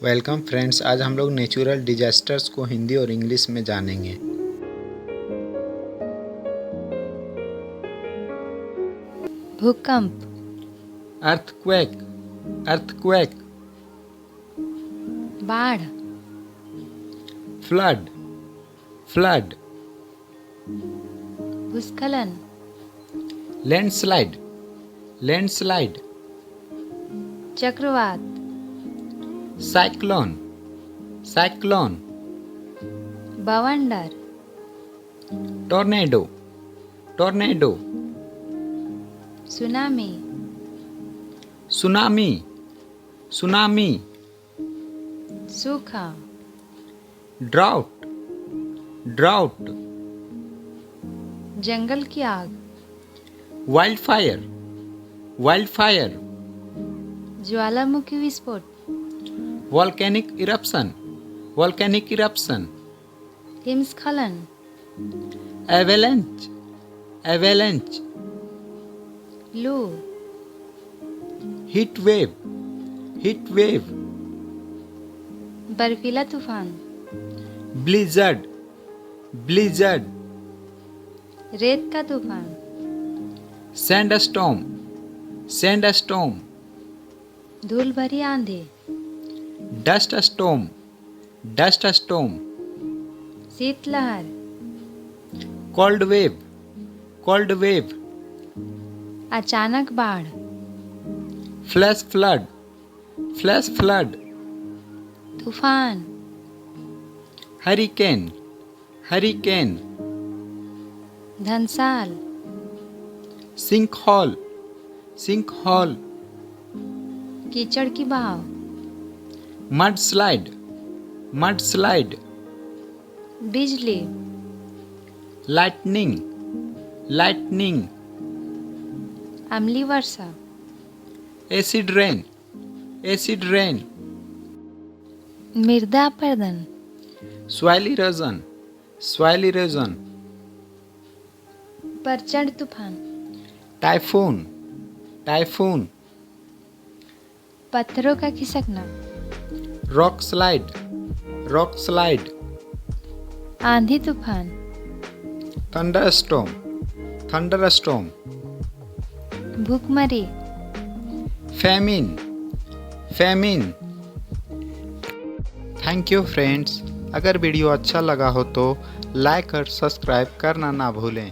Welcome friends, आज हम लोग नेचुरल डिजास्टर्स को हिंदी और इंग्लिश में जानेंगे। भूकंप, अर्थक्वेक, अर्थक्वेक, बाढ़, फ्लड, फ्लड, भूस्खलन, लैंडस्लाइड, लैंडस्लाइड, चक्रवात, साइक्लोन, साइक्लोन, बवंडर, tornado, tornado, tsunami, tsunami, tsunami, सूखा, ड्राउट, ड्राउट, जंगल की आग, वाइल्ड फायर, वाइल्ड फायर, ज्वालामुखी विस्फोट, वोल्केनिक इरप्शन, वोल्केनिक इरप्शन, हिमस्खलन, एवेलेंच, एवेलेंच, लू, हीट वेव, हीट वेव, बर्फीला तूफान, ब्लिजर्ड, ब्लिजर्ड, रेत का तूफान, सैंडस्टॉर्म, सैंडस्टॉर्म, धूल भरी आंधी, डस्ट स्टॉर्म, डस्ट स्टॉर्म, शीतलहर, कोल्ड वेव, कोल्ड वेव, अचानक बाढ़, फ्लैश फ्लड, फ्लैश फ्लड, तूफान, हरिकेन, हरिकेन, धनसाल, सिंक हॉल, सिंक हॉल, कीचड़ की बहाव, मड स्लाइड, मड स्लाइड, बिजली, लाइटनिंग, लाइटनिंग, अम्ली वर्षा, एसिड रेन, एसिड रेन, मृदा अपरदन, सॉइल इरोजन, सॉइल इरोजन, प्रचंड तूफान, टाइफून, टाइफून, पत्थरों का खिसकना, रॉक स्लाइड, रॉक स्लाइड, आंधी तूफान, थंडरस्टॉर्म, थंडरस्टॉर्म, भूखमरी, famine, famine। Thank you friends, अगर वीडियो अच्छा लगा हो तो लाइक और सब्सक्राइब करना ना भूलें।